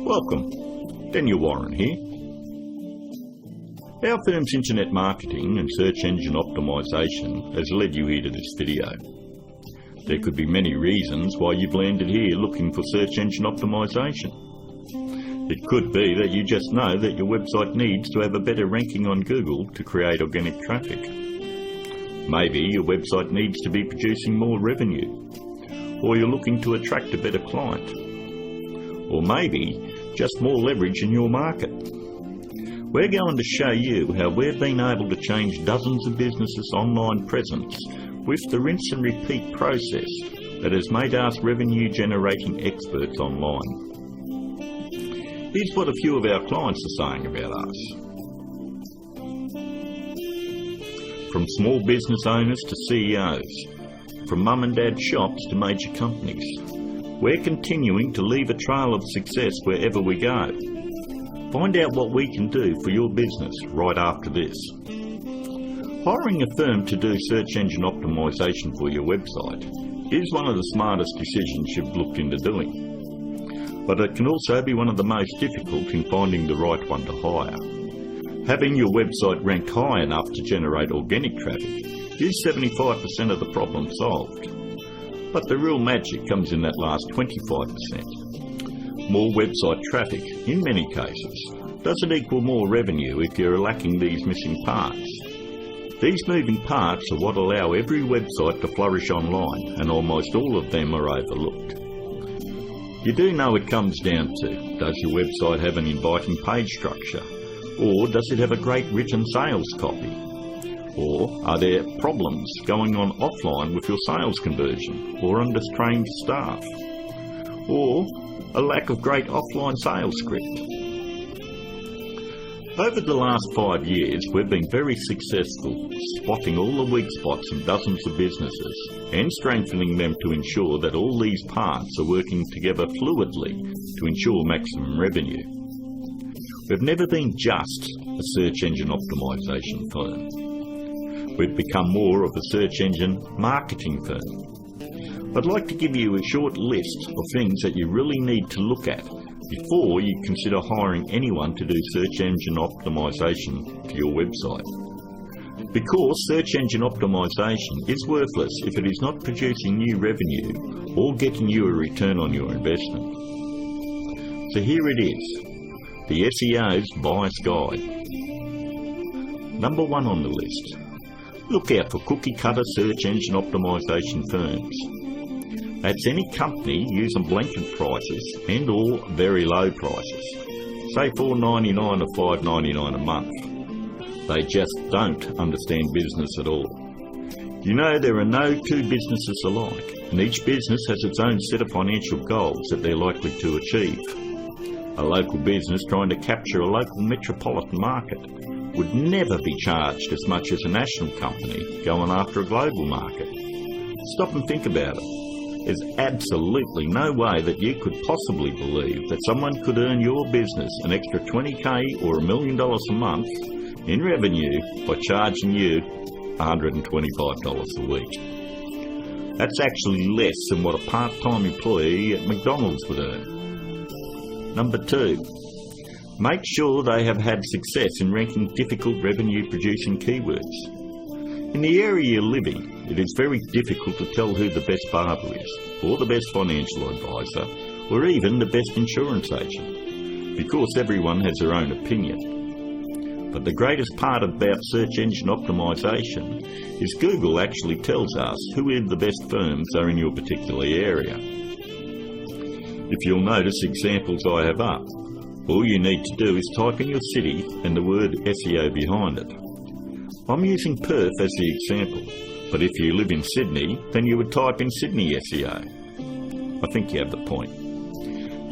Welcome, Daniel Warren here. Our firm's internet marketing and search engine optimisation has led you here to this video. There could be many reasons why you've landed here looking for search engine optimisation. It could be that you just know that your website needs to have a better ranking on Google to create organic traffic. Maybe your website needs to be producing more revenue, or you're looking to attract a better client, or maybe just more leverage in your market. We're going to show you how we've been able to change dozens of businesses' online presence with the rinse and repeat process that has made us revenue generating experts online. Here's what a few of our clients are saying about us. From small business owners to CEOs, from mum and dad shops to major companies, we're continuing to leave a trail of success wherever we go. Find out what we can do for your business right after this. Hiring a firm to do search engine optimisation for your website is one of the smartest decisions you've looked into doing. But it can also be one of the most difficult in finding the right one to hire. Having your website rank high enough to generate organic traffic is 75% of the problem solved. But the real magic comes in that last 25%. More website traffic, in many cases, doesn't equal more revenue if you're lacking these missing parts. These moving parts are what allow every website to flourish online, and almost all of them are overlooked. You do know it comes down to, does your website have an inviting page structure? Or does it have a great written sales copy? Or are there problems going on offline with your sales conversion, or undertrained staff? Or a lack of great offline sales script? Over the last 5 years, we've been very successful spotting all the weak spots in dozens of businesses and strengthening them to ensure that all these parts are working together fluidly to ensure maximum revenue. We've never been just a search engine optimisation firm. We've become more of a search engine marketing firm. I'd like to give you a short list of things that you really need to look at before you consider hiring anyone to do search engine optimisation for your website. Because search engine optimisation is worthless if it is not producing new revenue or getting you a return on your investment. So here it is, the SEO's Buyer's Guide. Number 1 on the list. Look out for cookie-cutter search engine optimisation firms. That's any company using blanket prices and or very low prices, say $4.99 or $5.99 a month. They just don't understand business at all. You know, there are no two businesses alike, and each business has its own set of financial goals that they're likely to achieve. A local business trying to capture a local metropolitan market would never be charged as much as a national company going after a global market. Stop and think about it. There's absolutely no way that you could possibly believe that someone could earn your business an extra $20,000 or $1 million a month in revenue by charging you $125 a week. That's actually less than what a part-time employee at McDonald's would earn. Number 2. Make sure they have had success in ranking difficult revenue-producing keywords. In the area you're living, it is very difficult to tell who the best barber is, or the best financial advisor, or even the best insurance agent, because everyone has their own opinion. But the greatest part about search engine optimisation is Google actually tells us who the best firms are in your particular area. If you'll notice examples I have up, all you need to do is type in your city and the word SEO behind it. I'm using Perth as the example, but if you live in Sydney, then you would type in Sydney SEO. I think you have the point.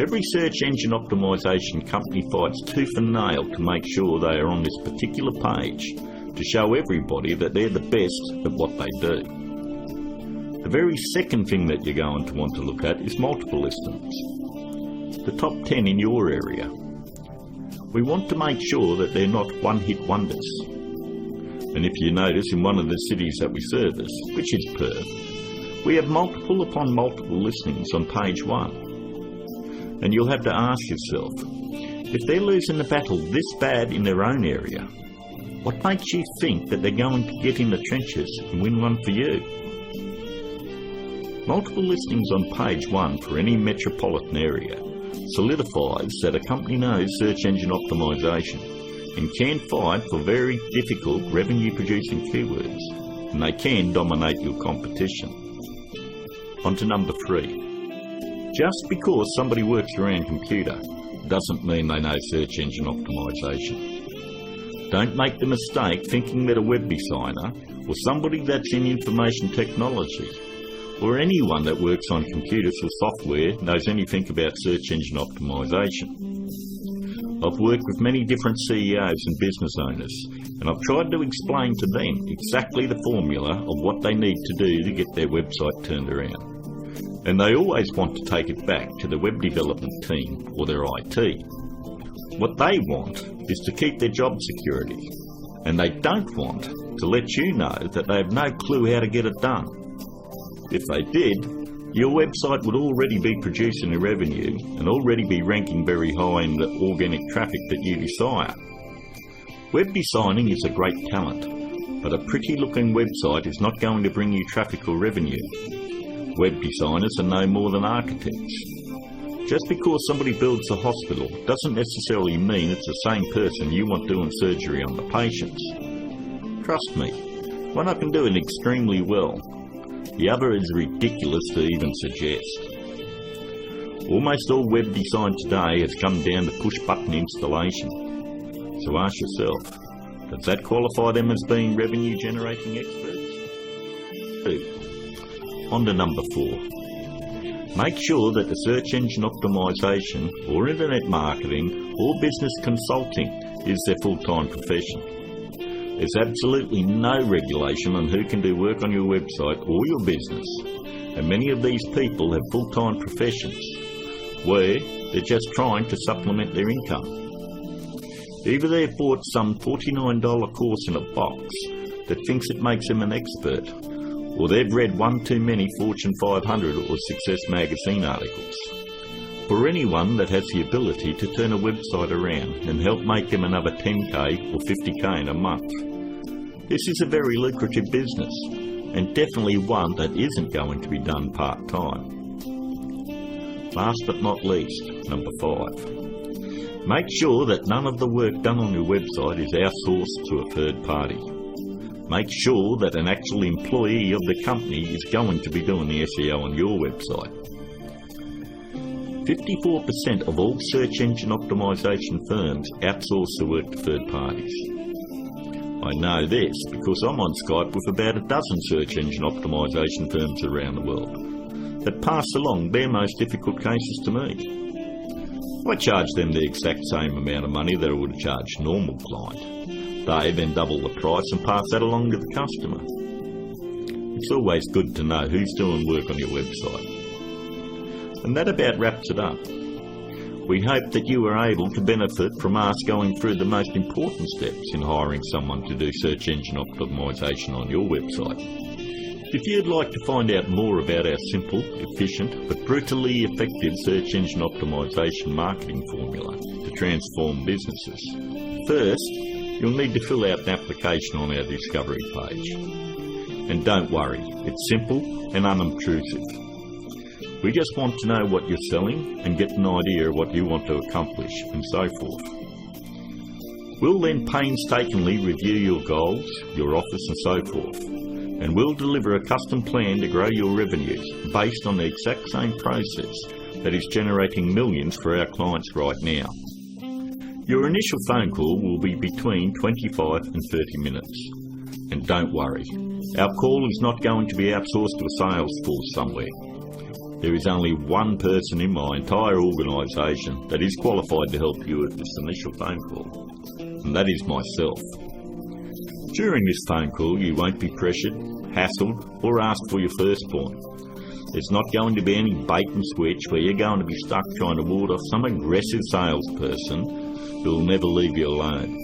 Every search engine optimisation company fights tooth and nail to make sure they are on this particular page to show everybody that they're the best at what they do. The very second thing that you're going to want to look at is multiple listings. The top 10 in your area. We want to make sure that they're not one-hit wonders. And if you notice, in one of the cities that we service, which is Perth, we have multiple upon multiple listings on page 1. And you'll have to ask yourself, if they're losing the battle this bad in their own area, what makes you think that they're going to get in the trenches and win one for you? Multiple listings on page 1 for any metropolitan area solidifies that a company knows search engine optimisation and can fight for very difficult revenue-producing keywords, and they can dominate your competition. On to number 3. Just because somebody works around computer doesn't mean they know search engine optimisation. Don't make the mistake thinking that a web designer or somebody that's in information technology or anyone that works on computers or software knows anything about search engine optimisation. I've worked with many different CEOs and business owners, and I've tried to explain to them exactly the formula of what they need to do to get their website turned around. And they always want to take it back to the web development team or their IT. What they want is to keep their job security, and they don't want to let you know that they have no clue how to get it done. If they did, your website would already be producing a revenue and already be ranking very high in the organic traffic that you desire. Web designing is a great talent, but a pretty looking website is not going to bring you traffic or revenue. Web designers are no more than architects. Just because somebody builds a hospital doesn't necessarily mean it's the same person you want doing surgery on the patients. Trust me, one I can do it extremely well. The other is ridiculous to even suggest. Almost all web design today has come down to push-button installation. So ask yourself, does that qualify them as being revenue-generating experts? 2. On to number 4. Make sure that the search engine optimisation or internet marketing or business consulting is their full-time profession. There's absolutely no regulation on who can do work on your website or your business, and many of these people have full-time professions where they're just trying to supplement their income. Either they've bought some $49 course in a box that thinks it makes them an expert, or they've read one too many Fortune 500 or Success magazine articles. For anyone that has the ability to turn a website around and help make them another 10k or 50k in a month, this is a very lucrative business, and definitely one that isn't going to be done part-time. Last but not least, number 5. Make sure that none of the work done on your website is outsourced to a third party. Make sure that an actual employee of the company is going to be doing the SEO on your website. 54% of all search engine optimisation firms outsource the work to third parties. I know this because I'm on Skype with about a dozen search engine optimisation firms around the world that pass along their most difficult cases to me. I charge them the exact same amount of money that I would charge a normal client. They then double the price and pass that along to the customer. It's always good to know who's doing work on your website. And that about wraps it up. We hope that you are able to benefit from us going through the most important steps in hiring someone to do search engine optimisation on your website. If you'd like to find out more about our simple, efficient but brutally effective search engine optimisation marketing formula to transform businesses, first you'll need to fill out an application on our discovery page. And don't worry, it's simple and unobtrusive. We just want to know what you're selling and get an idea of what you want to accomplish and so forth. We'll then painstakingly review your goals, your offers and so forth, and we'll deliver a custom plan to grow your revenues based on the exact same process that is generating millions for our clients right now. Your initial phone call will be between 25 and 30 minutes. And don't worry, our call is not going to be outsourced to a sales force somewhere. There is only one person in my entire organisation that is qualified to help you with this initial phone call, and that is myself. During this phone call you won't be pressured, hassled or asked for your firstborn. There's not going to be any bait and switch where you're going to be stuck trying to ward off some aggressive salesperson who will never leave you alone.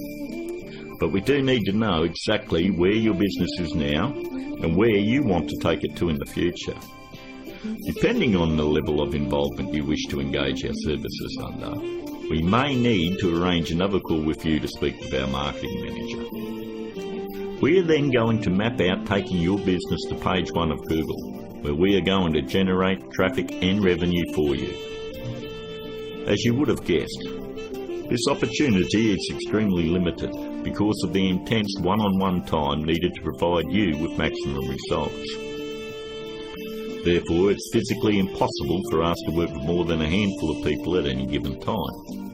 But we do need to know exactly where your business is now and where you want to take it to in the future. Depending on the level of involvement you wish to engage our services under, we may need to arrange another call with you to speak with our marketing manager. We are then going to map out taking your business to page 1 of Google, where we are going to generate traffic and revenue for you. As you would have guessed, this opportunity is extremely limited because of the intense one-on-one time needed to provide you with maximum results. Therefore, it's physically impossible for us to work with more than a handful of people at any given time.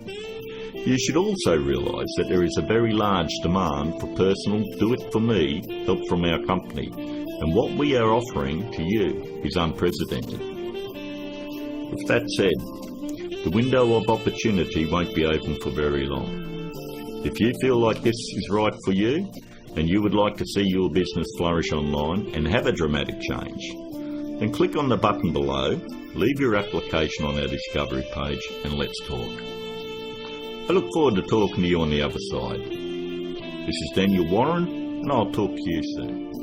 You should also realise that there is a very large demand for personal do-it-for-me help from our company, and what we are offering to you is unprecedented. With that said, the window of opportunity won't be open for very long. If you feel like this is right for you, and you would like to see your business flourish online and have a dramatic change, then click on the button below, leave your application on our discovery page, and let's talk. I look forward to talking to you on the other side. This is Daniel Warren, and I'll talk to you soon.